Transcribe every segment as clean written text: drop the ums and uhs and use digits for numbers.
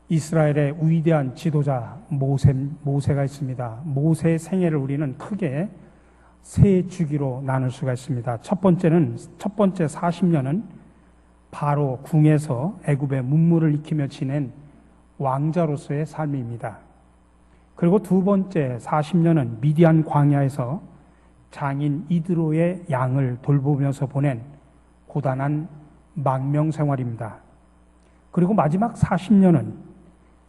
이스라엘의 위대한 지도자 모세가 있습니다. 모세의 생애를 우리는 크게 세 주기로 나눌 수가 있습니다. 첫 번째 40년은 바로 궁에서 애굽의 문물을 익히며 지낸 왕자로서의 삶입니다. 그리고 두 번째 40년은 미디안 광야에서 장인 이드로의 양을 돌보면서 보낸 고단한 망명 생활입니다. 그리고 마지막 40년은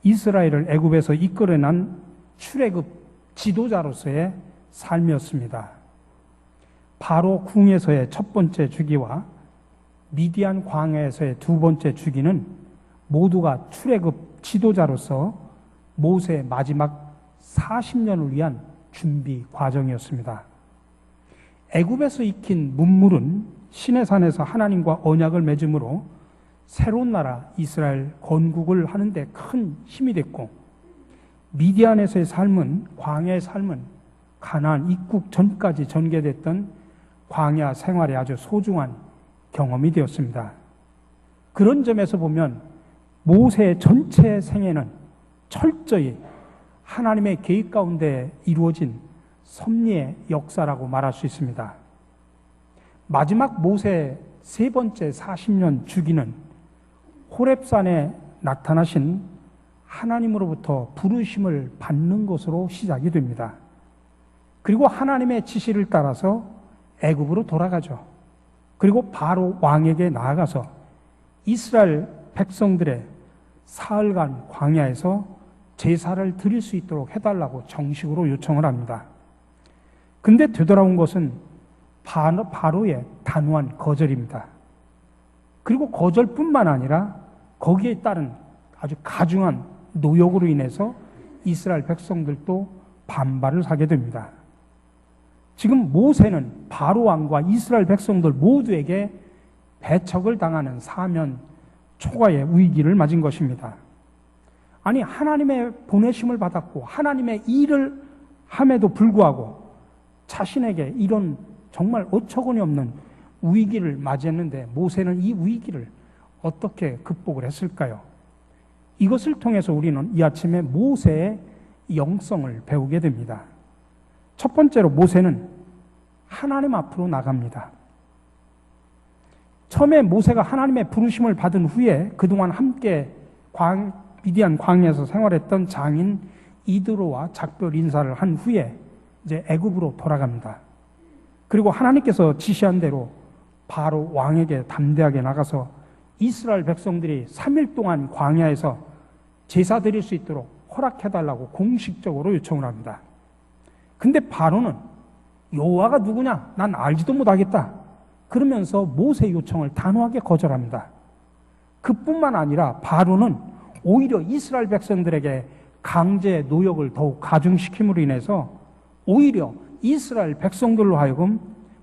이스라엘을 애굽에서 이끌어낸 출애굽 지도자로서의 삶이었습니다. 바로 궁에서의 첫 번째 주기와 미디안 광야에서의 두 번째 주기는 모두가 출애굽 지도자로서 모세의 마지막 40년을 위한 준비 과정이었습니다. 애굽에서 익힌 문물은 시내산에서 하나님과 언약을 맺음으로 새로운 나라 이스라엘 건국을 하는데 큰 힘이 됐고, 미디안에서의 삶은, 광야의 삶은 가나안 입국 전까지 전개됐던 광야 생활의 아주 소중한 경험이 되었습니다. 그런 점에서 보면 모세의 전체 생애는 철저히 하나님의 계획 가운데 이루어진 섭리의 역사라고 말할 수 있습니다. 마지막 모세의 세 번째 40년 주기는 호렙산에 나타나신 하나님으로부터 부르심을 받는 것으로 시작이 됩니다. 그리고 하나님의 지시를 따라서 애굽으로 돌아가죠. 그리고 바로 왕에게 나아가서 이스라엘 백성들의 사흘간 광야에서 제사를 드릴 수 있도록 해달라고 정식으로 요청을 합니다. 근데 되돌아온 것은 바로의 단호한 거절입니다. 그리고 거절뿐만 아니라 거기에 따른 아주 가중한 노역으로 인해서 이스라엘 백성들도 반발을 하게 됩니다. 지금 모세는 바로 왕과 이스라엘 백성들 모두에게 배척을 당하는 사면 초과의 위기를 맞은 것입니다. 아니, 하나님의 보내심을 받았고 하나님의 일을 함에도 불구하고 자신에게 이런 정말 어처구니 없는 위기를 맞이했는데 모세는 이 위기를 어떻게 극복을 했을까요? 이것을 통해서 우리는 이 아침에 모세의 영성을 배우게 됩니다. 첫 번째로 모세는 하나님 앞으로 나갑니다. 처음에 모세가 하나님의 부르심을 받은 후에 그동안 함께 미디안 광야에서 생활했던 장인 이드로와 작별 인사를 한 후에 이제 애굽으로 돌아갑니다. 그리고 하나님께서 지시한 대로 바로 왕에게 담대하게 나가서 이스라엘 백성들이 3일 동안 광야에서 제사 드릴 수 있도록 허락해달라고 공식적으로 요청을 합니다. 근데 바로는 여호와가 누구냐? 난 알지도 못하겠다. 그러면서 모세의 요청을 단호하게 거절합니다. 그뿐만 아니라 바로는 오히려 이스라엘 백성들에게 강제 노역을 더욱 가중시킴으로 인해서 오히려 이스라엘 백성들로 하여금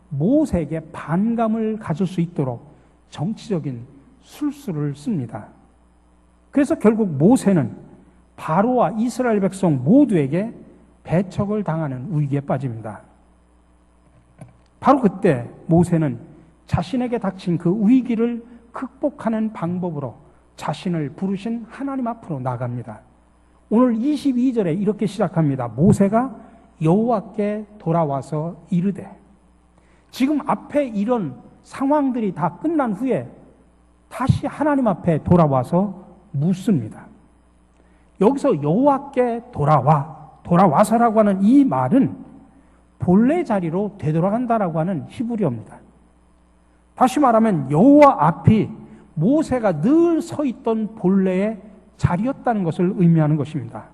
모세에게 반감을 가질 수 있도록 정치적인 술수를 씁니다. 그래서 결국 모세는 바로와 이스라엘 백성 모두에게 배척을 당하는 위기에 빠집니다. 바로 그때 모세는 자신에게 닥친 그 위기를 극복하는 방법으로 자신을 부르신 하나님 앞으로 나갑니다. 오늘 22절에 이렇게 시작합니다. 모세가 여호와께 돌아와서 이르되, 지금 앞에 이런 상황들이 다 끝난 후에 다시 하나님 앞에 돌아와서 묻습니다. 여기서 여호와께 돌아와서라고 하는 이 말은 본래 자리로 되돌아간다라고 하는 히브리어입니다. 다시 말하면 여호와 앞이 모세가 늘 서 있던 본래의 자리였다는 것을 의미하는 것입니다.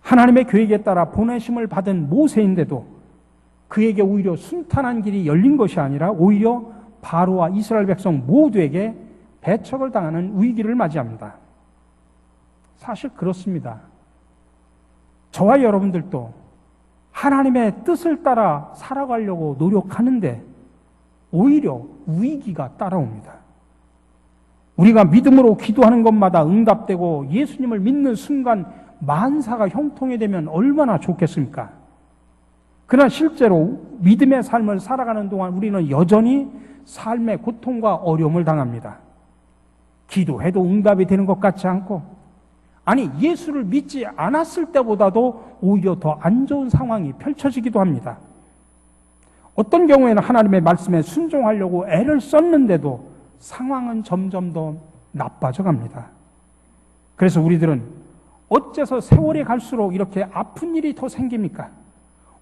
하나님의 계획에 따라 보내심을 받은 모세인데도 그에게 오히려 순탄한 길이 열린 것이 아니라 오히려 바로와 이스라엘 백성 모두에게 배척을 당하는 위기를 맞이합니다. 사실 그렇습니다. 저와 여러분들도 하나님의 뜻을 따라 살아가려고 노력하는데 오히려 위기가 따라옵니다. 우리가 믿음으로 기도하는 것마다 응답되고 예수님을 믿는 순간 만사가 형통이 되면 얼마나 좋겠습니까? 그러나 실제로 믿음의 삶을 살아가는 동안 우리는 여전히 삶의 고통과 어려움을 당합니다. 기도해도 응답이 되는 것 같지 않고, 아니, 예수를 믿지 않았을 때보다도 오히려 더 안 좋은 상황이 펼쳐지기도 합니다. 어떤 경우에는 하나님의 말씀에 순종하려고 애를 썼는데도 상황은 점점 더 나빠져 갑니다. 그래서 우리들은 어째서 세월이 갈수록 이렇게 아픈 일이 더 생깁니까?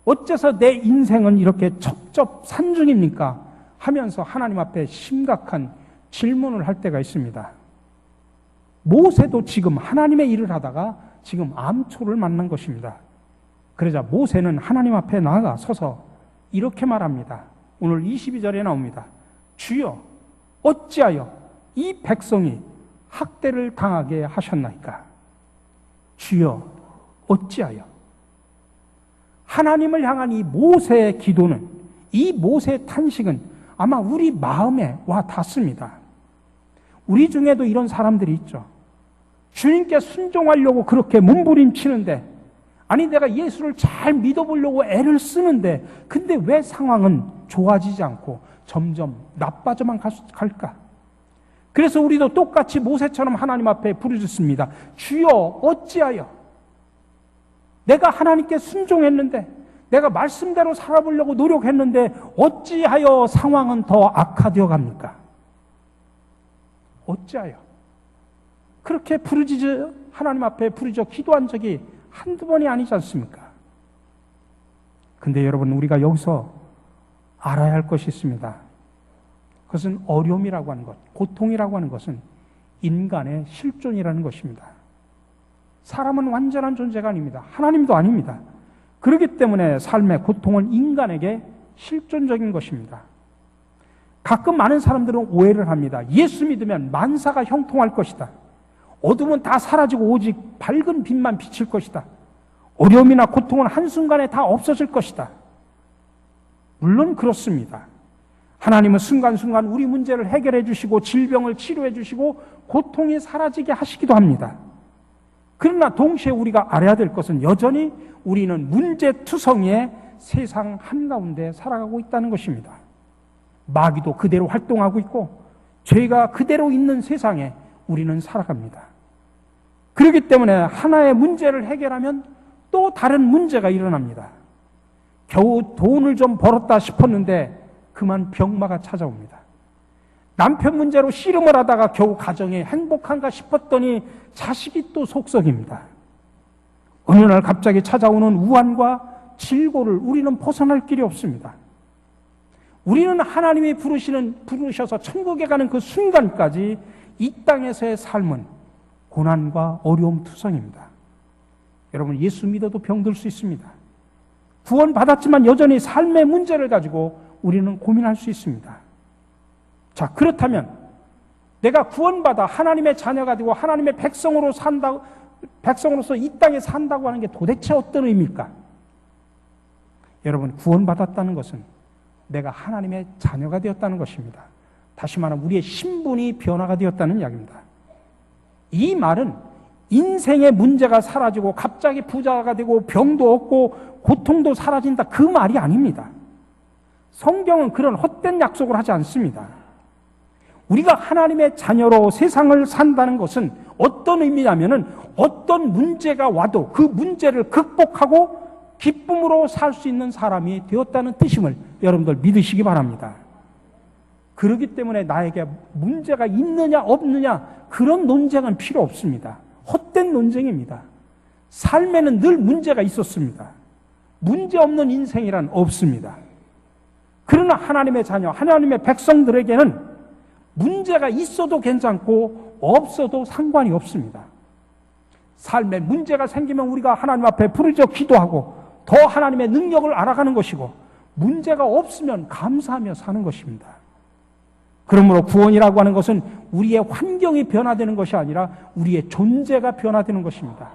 어째서 내 인생은 이렇게 첩첩산중입니까? 하면서 하나님 앞에 심각한 질문을 할 때가 있습니다. 모세도 지금 하나님의 일을 하다가 지금 암초를 만난 것입니다. 그러자 모세는 하나님 앞에 나아가 서서 이렇게 말합니다. 오늘 22절에 나옵니다. 주여, 어찌하여 이 백성이 학대를 당하게 하셨나이까? 주여, 어찌하여? 하나님을 향한 이 모세의 기도는, 이 모세의 탄식은 아마 우리 마음에 와 닿습니다. 우리 중에도 이런 사람들이 있죠. 주님께 순종하려고 그렇게 몸부림치는데, 아니 내가 예수를 잘 믿어보려고 애를 쓰는데 근데 왜 상황은 좋아지지 않고 점점 나빠져만 갈까? 그래서 우리도 똑같이 모세처럼 하나님 앞에 부르짖습니다. 주여, 어찌하여? 내가 하나님께 순종했는데, 내가 말씀대로 살아보려고 노력했는데 어찌하여 상황은 더 악화되어 갑니까? 어찌하여? 그렇게 하나님 앞에 부르짖어 기도한 적이 한두 번이 아니지 않습니까? 근데 여러분, 우리가 여기서 알아야 할 것이 있습니다. 그것은 어려움이라고 하는 것, 고통이라고 하는 것은 인간의 실존이라는 것입니다. 사람은 완전한 존재가 아닙니다. 하나님도 아닙니다. 그렇기 때문에 삶의 고통은 인간에게 실존적인 것입니다. 가끔 많은 사람들은 오해를 합니다. 예수 믿으면 만사가 형통할 것이다. 어둠은 다 사라지고 오직 밝은 빛만 비칠 것이다. 어려움이나 고통은 한순간에 다 없어질 것이다. 물론 그렇습니다. 하나님은 순간순간 우리 문제를 해결해 주시고 질병을 치료해 주시고 고통이 사라지게 하시기도 합니다. 그러나 동시에 우리가 알아야 될 것은 여전히 우리는 문제투성이의 세상 한가운데 살아가고 있다는 것입니다. 마귀도 그대로 활동하고 있고 죄가 그대로 있는 세상에 우리는 살아갑니다. 그렇기 때문에 하나의 문제를 해결하면 또 다른 문제가 일어납니다. 겨우 돈을 좀 벌었다 싶었는데 그만 병마가 찾아옵니다. 남편 문제로 씨름을 하다가 겨우 가정이 행복한가 싶었더니 자식이 또 속썩입니다. 어느 날 갑자기 찾아오는 우환과 질고를 우리는 벗어날 길이 없습니다. 우리는 하나님이 부르셔서 천국에 가는 그 순간까지 이 땅에서의 삶은 고난과 어려움 투성입니다. 여러분, 예수 믿어도 병들 수 있습니다. 구원받았지만 여전히 삶의 문제를 가지고 우리는 고민할 수 있습니다. 자, 그렇다면 내가 구원받아 하나님의 자녀가 되고 하나님의 백성으로서 이 땅에 산다고 하는 게 도대체 어떤 의미일까? 여러분, 구원받았다는 것은 내가 하나님의 자녀가 되었다는 것입니다. 다시 말하면 우리의 신분이 변화가 되었다는 이야기입니다. 이 말은 인생의 문제가 사라지고 갑자기 부자가 되고 병도 없고 고통도 사라진다, 그 말이 아닙니다. 성경은 그런 헛된 약속을 하지 않습니다. 우리가 하나님의 자녀로 세상을 산다는 것은 어떤 의미냐면은 어떤 문제가 와도 그 문제를 극복하고 기쁨으로 살 수 있는 사람이 되었다는 뜻임을 여러분들 믿으시기 바랍니다. 그렇기 때문에 나에게 문제가 있느냐 없느냐 그런 논쟁은 필요 없습니다. 헛된 논쟁입니다. 삶에는 늘 문제가 있었습니다. 문제 없는 인생이란 없습니다. 그러나 하나님의 자녀, 하나님의 백성들에게는 문제가 있어도 괜찮고 없어도 상관이 없습니다. 삶에 문제가 생기면 우리가 하나님 앞에 부르짖어 기도하고 더 하나님의 능력을 알아가는 것이고, 문제가 없으면 감사하며 사는 것입니다. 그러므로 구원이라고 하는 것은 우리의 환경이 변화되는 것이 아니라 우리의 존재가 변화되는 것입니다.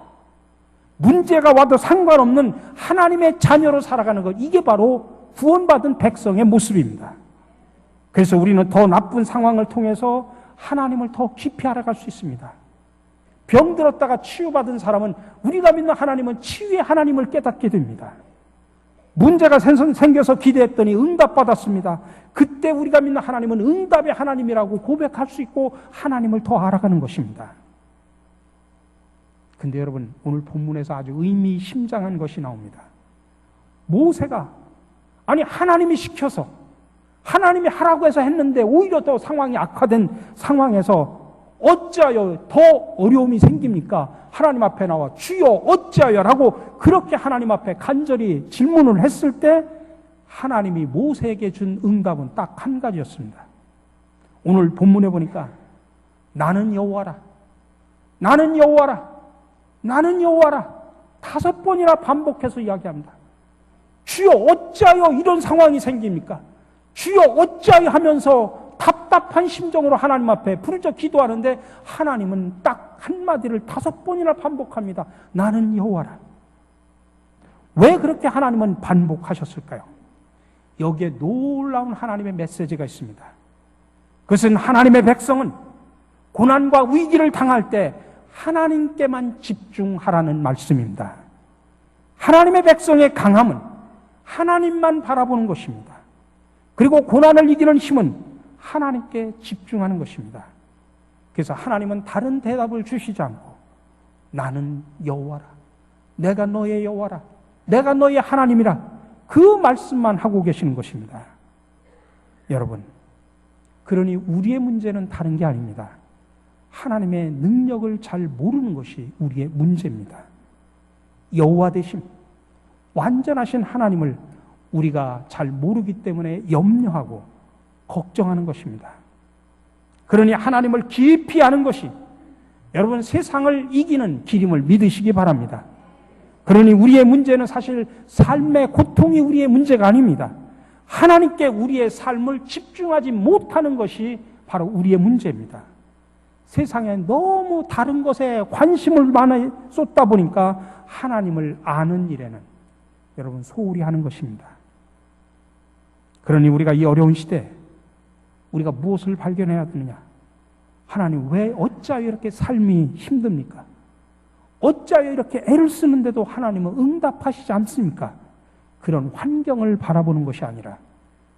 문제가 와도 상관없는 하나님의 자녀로 살아가는 것, 이게 바로 구원받은 백성의 모습입니다. 그래서 우리는 더 나쁜 상황을 통해서 하나님을 더 깊이 알아갈 수 있습니다. 병들었다가 치유받은 사람은, 우리가 믿는 하나님은 치유의 하나님을 깨닫게 됩니다. 문제가 생겨서 기대했더니 응답받았습니다. 그때 우리가 믿는 하나님은 응답의 하나님이라고 고백할 수 있고 하나님을 더 알아가는 것입니다. 근데 여러분, 오늘 본문에서 아주 의미심장한 것이 나옵니다. 모세가, 아니 하나님이 시켜서 하나님이 하라고 해서 했는데 오히려 더 상황이 악화된 상황에서 어찌하여 더 어려움이 생깁니까? 하나님 앞에 나와 주여 어찌하여 라고 그렇게 하나님 앞에 간절히 질문을 했을 때 하나님이 모세에게 준 응답은 딱 한 가지였습니다. 오늘 본문에 보니까 나는 여호와라, 나는 여호와라, 나는 여호와라 5번이나 반복해서 이야기합니다. 주여 어찌하여 이런 상황이 생깁니까? 주여 어찌하여 하면서 답답한 심정으로 하나님 앞에 부르짖어 기도하는데 하나님은 딱 한마디를 5번이나 반복합니다. 나는 여호와라. 왜 그렇게 하나님은 반복하셨을까요? 여기에 놀라운 하나님의 메시지가 있습니다. 그것은 하나님의 백성은 고난과 위기를 당할 때 하나님께만 집중하라는 말씀입니다. 하나님의 백성의 강함은 하나님만 바라보는 것입니다. 그리고 고난을 이기는 힘은 하나님께 집중하는 것입니다. 그래서 하나님은 다른 대답을 주시지 않고 나는 여호와라, 내가 너의 여호와라, 내가 너의 하나님이라 그 말씀만 하고 계시는 것입니다. 여러분, 그러니 우리의 문제는 다른 게 아닙니다. 하나님의 능력을 잘 모르는 것이 우리의 문제입니다. 여호와 되심, 완전하신 하나님을 우리가 잘 모르기 때문에 염려하고 걱정하는 것입니다. 그러니 하나님을 깊이 아는 것이 여러분 세상을 이기는 길임을 믿으시기 바랍니다. 그러니 우리의 문제는 사실 삶의 고통이 우리의 문제가 아닙니다. 하나님께 우리의 삶을 집중하지 못하는 것이 바로 우리의 문제입니다. 세상에 너무 다른 것에 관심을 많이 쏟다 보니까 하나님을 아는 일에는 여러분 소홀히 하는 것입니다. 그러니 우리가 이 어려운 시대에 우리가 무엇을 발견해야 되느냐? 하나님 왜 어찌하여 이렇게 삶이 힘듭니까? 어찌하여 이렇게 애를 쓰는데도 하나님은 응답하시지 않습니까? 그런 환경을 바라보는 것이 아니라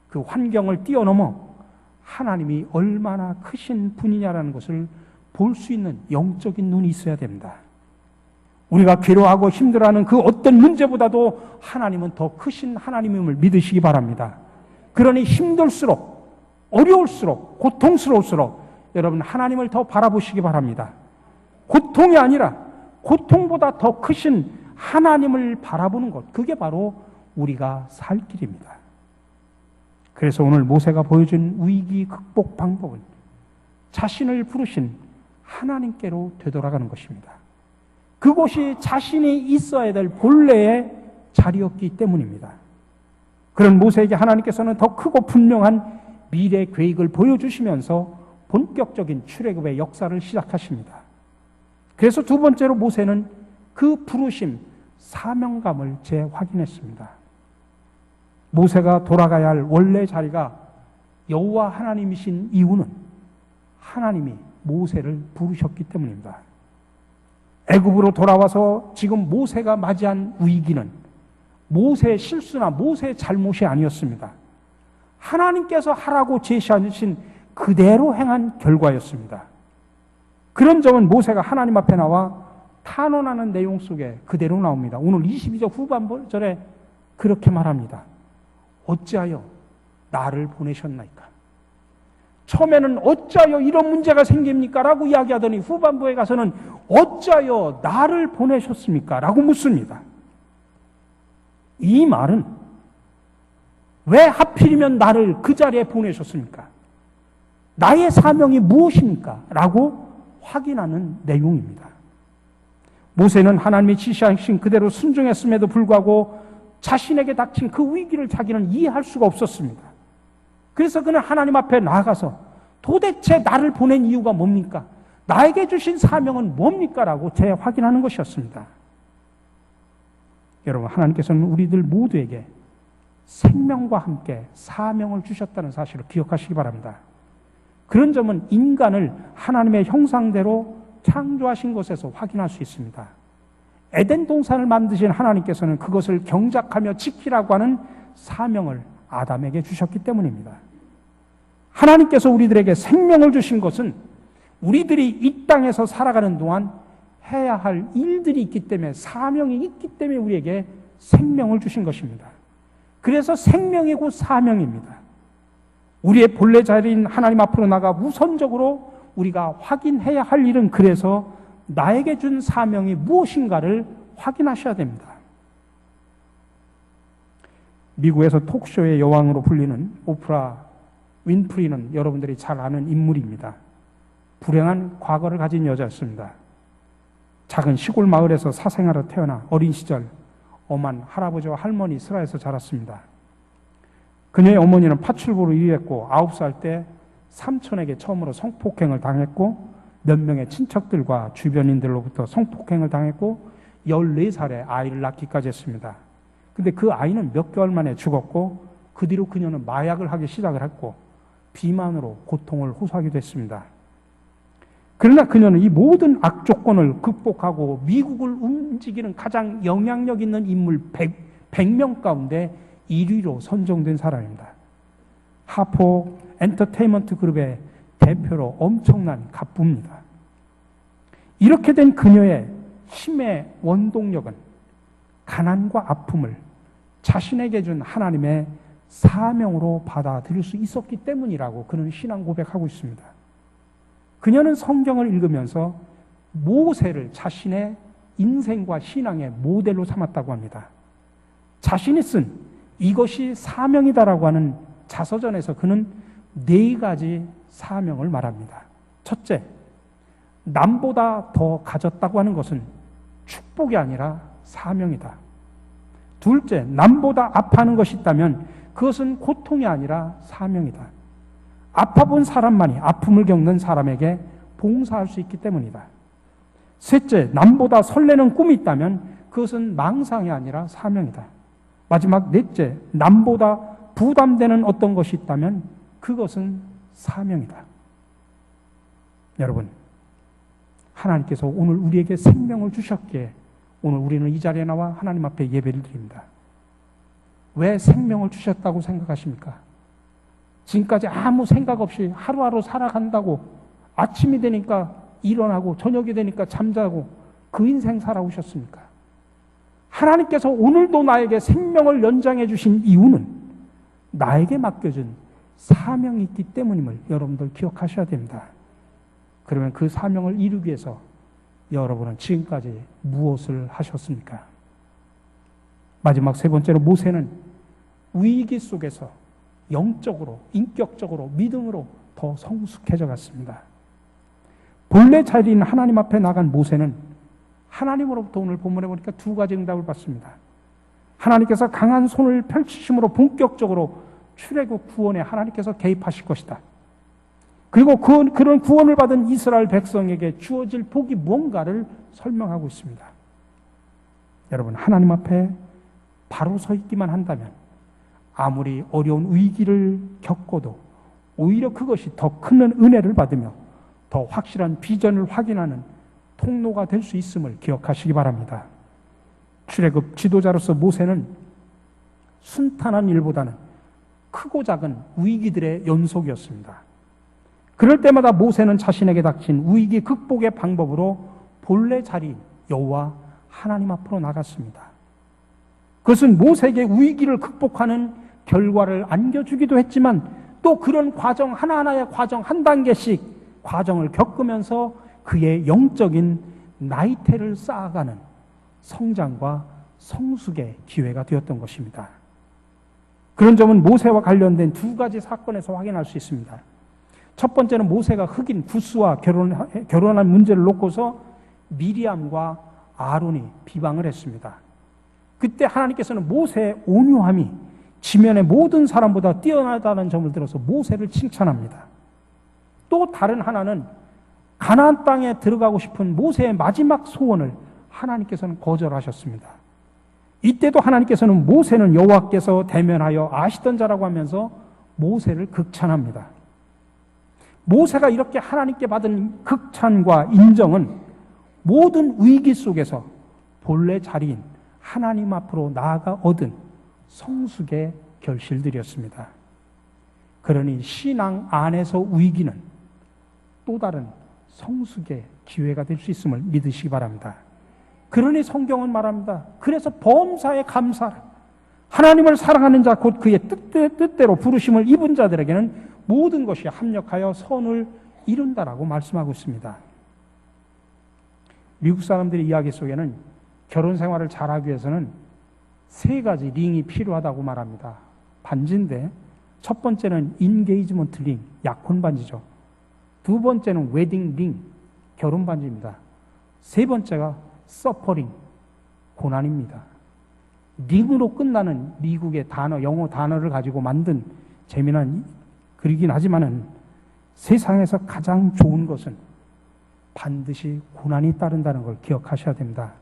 그 환경을 뛰어넘어 하나님이 얼마나 크신 분이냐라는 것을 볼 수 있는 영적인 눈이 있어야 됩니다. 우리가 괴로워하고 힘들어하는 그 어떤 문제보다도 하나님은 더 크신 하나님임을 믿으시기 바랍니다. 그러니 힘들수록, 어려울수록, 고통스러울수록 여러분 하나님을 더 바라보시기 바랍니다. 고통이 아니라 고통보다 더 크신 하나님을 바라보는 것, 그게 바로 우리가 살 길입니다. 그래서 오늘 모세가 보여준 위기 극복 방법은 자신을 부르신 하나님께로 되돌아가는 것입니다. 그곳이 자신이 있어야 될 본래의 자리였기 때문입니다. 그런 모세에게 하나님께서는 더 크고 분명한 미래 계획을 보여주시면서 본격적인 출애굽의 역사를 시작하십니다. 그래서 두 번째로 모세는 그 부르심, 사명감을 재확인했습니다. 모세가 돌아가야 할 원래 자리가 여호와 하나님이신 이유는 하나님이 모세를 부르셨기 때문입니다. 애굽으로 돌아와서 지금 모세가 맞이한 위기는 모세의 실수나 모세의 잘못이 아니었습니다. 하나님께서 하라고 제시하신 그대로 행한 결과였습니다. 그런 점은 모세가 하나님 앞에 나와 탄원하는 내용 속에 그대로 나옵니다. 오늘 22절 후반절에 그렇게 말합니다. 어찌하여 나를 보내셨나이까? 처음에는 어찌하여 이런 문제가 생깁니까? 라고 이야기하더니 후반부에 가서는 어찌하여 나를 보내셨습니까? 라고 묻습니다. 이 말은 왜 하필이면 나를 그 자리에 보내셨습니까? 나의 사명이 무엇입니까? 라고 확인하는 내용입니다. 모세는 하나님이 지시하신 그대로 순종했음에도 불구하고 자신에게 닥친 그 위기를 자기는 이해할 수가 없었습니다. 그래서 그는 하나님 앞에 나아가서 도대체 나를 보낸 이유가 뭡니까? 나에게 주신 사명은 뭡니까? 라고 재확인하는 것이었습니다. 여러분, 하나님께서는 우리들 모두에게 생명과 함께 사명을 주셨다는 사실을 기억하시기 바랍니다. 그런 점은 인간을 하나님의 형상대로 창조하신 것에서 확인할 수 있습니다. 에덴 동산을 만드신 하나님께서는 그것을 경작하며 지키라고 하는 사명을 아담에게 주셨기 때문입니다. 하나님께서 우리들에게 생명을 주신 것은 우리들이 이 땅에서 살아가는 동안 해야 할 일들이 있기 때문에, 사명이 있기 때문에 우리에게 생명을 주신 것입니다. 그래서 생명이고 사명입니다. 우리의 본래 자리인 하나님 앞으로 나가 우선적으로 우리가 확인해야 할 일은, 그래서 나에게 준 사명이 무엇인가를 확인하셔야 됩니다. 미국에서 톡쇼의 여왕으로 불리는 오프라 윈프리는 여러분들이 잘 아는 인물입니다. 불행한 과거를 가진 여자였습니다. 작은 시골 마을에서 사생아로 태어나 어린 시절 엄한 할아버지와 할머니 슬하에서 자랐습니다. 그녀의 어머니는 파출부로 일했고 9살 때 삼촌에게 처음으로 성폭행을 당했고, 몇 명의 친척들과 주변인들로부터 성폭행을 당했고 14살에 아이를 낳기까지 했습니다. 근데 그 아이는 몇 개월 만에 죽었고, 그 뒤로 그녀는 마약을 하기 시작을 했고 비만으로 고통을 호소하기도 했습니다. 그러나 그녀는 이 모든 악조건을 극복하고 미국을 움직이는 가장 영향력 있는 인물 100명 가운데 1위로 선정된 사람입니다. 하포 엔터테인먼트 그룹의 대표로 엄청난 갑부입니다. 이렇게 된 그녀의 힘의 원동력은 가난과 아픔을 자신에게 준 하나님의 사명으로 받아들일 수 있었기 때문이라고 그는 신앙 고백하고 있습니다. 그녀는 성경을 읽으면서 모세를 자신의 인생과 신앙의 모델로 삼았다고 합니다. 자신이 쓴 이것이 사명이다라고 하는 자서전에서 그는 4가지 사명을 말합니다. 첫째, 남보다 더 가졌다고 하는 것은 축복이 아니라 사명이다. 둘째, 남보다 아파하는 것이 있다면 그것은 고통이 아니라 사명이다. 아파본 사람만이 아픔을 겪는 사람에게 봉사할 수 있기 때문이다. 셋째, 남보다 설레는 꿈이 있다면 그것은 망상이 아니라 사명이다. 마지막 넷째, 남보다 부담되는 어떤 것이 있다면 그것은 사명이다. 여러분, 하나님께서 오늘 우리에게 생명을 주셨기에 오늘 우리는 이 자리에 나와 하나님 앞에 예배를 드립니다. 왜 생명을 주셨다고 생각하십니까? 지금까지 아무 생각 없이 하루하루 살아간다고, 아침이 되니까 일어나고 저녁이 되니까 잠자고 그 인생 살아오셨습니까? 하나님께서 오늘도 나에게 생명을 연장해 주신 이유는 나에게 맡겨진 사명이 있기 때문임을 여러분들 기억하셔야 됩니다. 그러면 그 사명을 이루기 위해서 여러분은 지금까지 무엇을 하셨습니까? 마지막 세 번째로, 모세는 위기 속에서 영적으로, 인격적으로, 믿음으로 더 성숙해져 갔습니다. 본래 자리인 하나님 앞에 나간 모세는 하나님으로부터 오늘 본문에 보니까 2가지 응답을 받습니다. 하나님께서 강한 손을 펼치심으로 본격적으로 출애굽 구원에 하나님께서 개입하실 것이다. 그리고 그런 구원을 받은 이스라엘 백성에게 주어질 복이 무언가를 설명하고 있습니다. 여러분, 하나님 앞에 바로 서 있기만 한다면 아무리 어려운 위기를 겪어도 오히려 그것이 더 큰 은혜를 받으며 더 확실한 비전을 확인하는 통로가 될 수 있음을 기억하시기 바랍니다. 출애굽 지도자로서 모세는 순탄한 일보다는 크고 작은 위기들의 연속이었습니다. 그럴 때마다 모세는 자신에게 닥친 위기 극복의 방법으로 본래 자리인 여호와 하나님 앞으로 나갔습니다. 그것은 모세에게 위기를 극복하는 결과를 안겨주기도 했지만, 또 그런 과정 하나하나의 과정, 한 단계씩 과정을 겪으면서 그의 영적인 나이테를 쌓아가는 성장과 성숙의 기회가 되었던 것입니다. 그런 점은 모세와 관련된 2가지 사건에서 확인할 수 있습니다. 첫 번째는 모세가 흑인 구스와 결혼한 문제를 놓고서 미리암과 아론이 비방을 했습니다. 그때 하나님께서는 모세의 온유함이 지면의 모든 사람보다 뛰어나다는 점을 들어서 모세를 칭찬합니다. 또 다른 하나는 가나안 땅에 들어가고 싶은 모세의 마지막 소원을 하나님께서는 거절하셨습니다. 이때도 하나님께서는 모세는 여호와께서 대면하여 아시던 자라고 하면서 모세를 극찬합니다. 모세가 이렇게 하나님께 받은 극찬과 인정은 모든 위기 속에서 본래 자리인 하나님 앞으로 나아가 얻은 성숙의 결실들이었습니다. 그러니 신앙 안에서 위기는 또 다른 성숙의 기회가 될 수 있음을 믿으시기 바랍니다. 그러니 성경은 말합니다. 그래서 범사에 감사하라. 하나님을 사랑하는 자 곧 그의 뜻대로 부르심을 입은 자들에게는 모든 것이 합력하여 선을 이룬다라고 말씀하고 있습니다. 미국 사람들의 이야기 속에는 결혼 생활을 잘하기 위해서는 3가지 링이 필요하다고 말합니다. 반지인데 첫 번째는 인게이지먼트 링, 약혼 반지죠. 2번째는 웨딩 링, 결혼 반지입니다. 3번째가 서퍼링, 고난입니다. 링으로 끝나는 미국의 단어, 영어 단어를 가지고 만든 재미난 글이긴 하지만은 세상에서 가장 좋은 것은 반드시 고난이 따른다는 걸 기억하셔야 됩니다.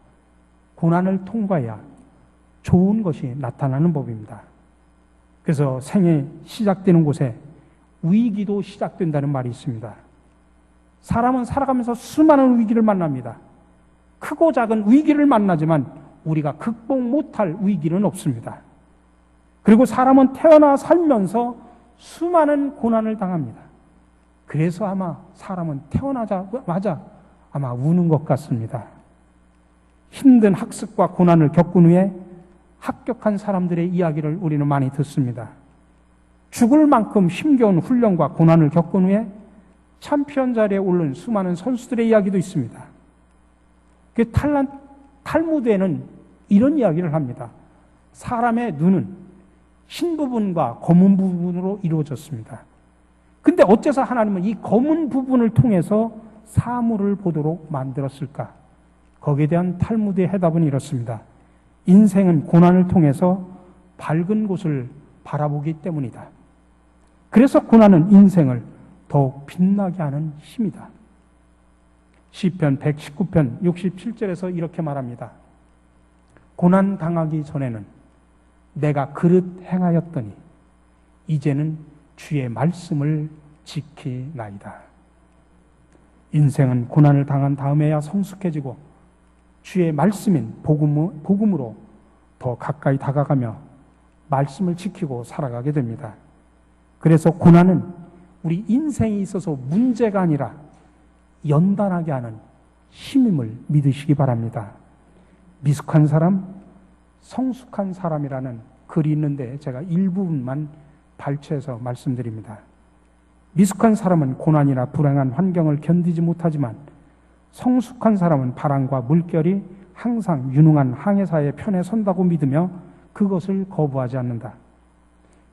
고난을 통과해야 좋은 것이 나타나는 법입니다. 그래서 생애 시작되는 곳에 위기도 시작된다는 말이 있습니다. 사람은 살아가면서 수많은 위기를 만납니다. 크고 작은 위기를 만나지만 우리가 극복 못할 위기는 없습니다. 그리고 사람은 태어나 살면서 수많은 고난을 당합니다. 그래서 아마 사람은 태어나자마자 아마 우는 것 같습니다. 힘든 학습과 고난을 겪은 후에 합격한 사람들의 이야기를 우리는 많이 듣습니다. 죽을 만큼 힘겨운 훈련과 고난을 겪은 후에 챔피언 자리에 오른 수많은 선수들의 이야기도 있습니다. 그 탈무드에는 이런 이야기를 합니다. 사람의 눈은 흰 부분과 검은 부분으로 이루어졌습니다. 근데 어째서 하나님은 이 검은 부분을 통해서 사물을 보도록 만들었을까? 거기에 대한 탈무드의 해답은 이렇습니다. 인생은 고난을 통해서 밝은 곳을 바라보기 때문이다. 그래서 고난은 인생을 더욱 빛나게 하는 힘이다. 시편 119편 67절에서 이렇게 말합니다. 고난 당하기 전에는 내가 그릇 행하였더니 이제는 주의 말씀을 지키나이다. 인생은 고난을 당한 다음에야 성숙해지고 주의 말씀인 복음으로 더 가까이 다가가며 말씀을 지키고 살아가게 됩니다. 그래서 고난은 우리 인생에 있어서 문제가 아니라 연단하게 하는 힘임을 믿으시기 바랍니다. 미숙한 사람, 성숙한 사람이라는 글이 있는데 제가 일부분만 발췌해서 말씀드립니다. 미숙한 사람은 고난이나 불행한 환경을 견디지 못하지만 성숙한 사람은 바람과 물결이 항상 유능한 항해사의 편에 선다고 믿으며 그것을 거부하지 않는다.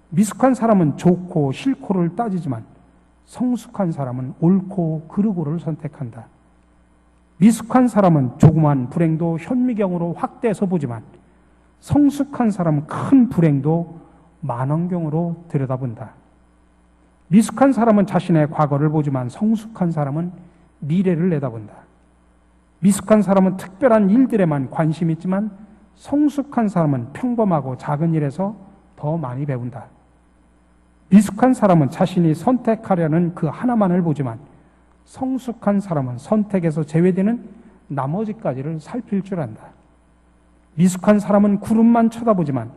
미숙한 사람은 좋고 싫고를 따지지만 성숙한 사람은 옳고 그르고를 선택한다. 미숙한 사람은 조그만 불행도 현미경으로 확대해서 보지만 성숙한 사람은 큰 불행도 만원경으로 들여다본다. 미숙한 사람은 자신의 과거를 보지만 성숙한 사람은 미래를 내다본다. 미숙한 사람은 특별한 일들에만 관심이 있지만 성숙한 사람은 평범하고 작은 일에서 더 많이 배운다. 미숙한 사람은 자신이 선택하려는 그 하나만을 보지만 성숙한 사람은 선택에서 제외되는 나머지까지를 살필 줄 안다. 미숙한 사람은 구름만 쳐다보지만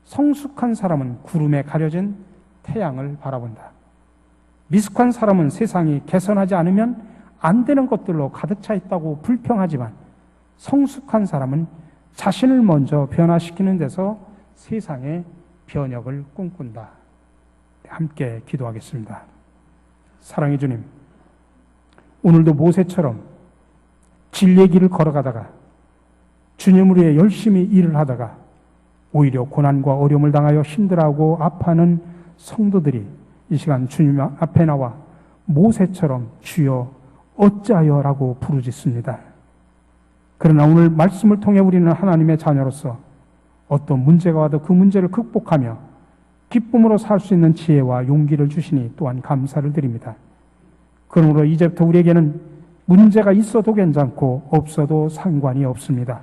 성숙한 사람은 구름에 가려진 태양을 바라본다. 미숙한 사람은 세상이 개선하지 않으면 안 되는 것들로 가득 차 있다고 불평하지만 성숙한 사람은 자신을 먼저 변화시키는 데서 세상의 변혁을 꿈꾼다. 함께 기도하겠습니다. 사랑의 주님, 오늘도 모세처럼 진리의 길을 걸어가다가 주님을 위해 열심히 일을 하다가 오히려 고난과 어려움을 당하여 힘들어하고 아파하는 성도들이 이 시간 주님 앞에 나와 모세처럼 주여 어찌하여라고 부르짖습니다. 그러나 오늘 말씀을 통해 우리는 하나님의 자녀로서 어떤 문제가 와도 그 문제를 극복하며 기쁨으로 살 수 있는 지혜와 용기를 주시니 또한 감사를 드립니다. 그러므로 이제부터 우리에게는 문제가 있어도 괜찮고 없어도 상관이 없습니다.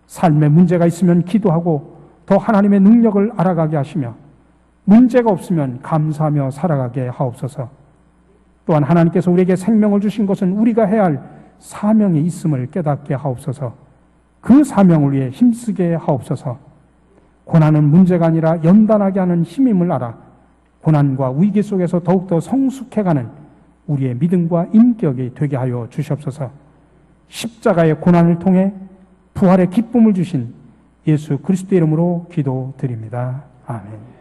삶에 문제가 있으면 기도하고 더 하나님의 능력을 알아가게 하시며 문제가 없으면 감사하며 살아가게 하옵소서. 또한 하나님께서 우리에게 생명을 주신 것은 우리가 해야 할 사명이 있음을 깨닫게 하옵소서. 그 사명을 위해 힘쓰게 하옵소서. 고난은 문제가 아니라 연단하게 하는 힘임을 알아 고난과 위기 속에서 더욱더 성숙해가는 우리의 믿음과 인격이 되게 하여 주시옵소서. 십자가의 고난을 통해 부활의 기쁨을 주신 예수 그리스도의 이름으로 기도드립니다. 아멘.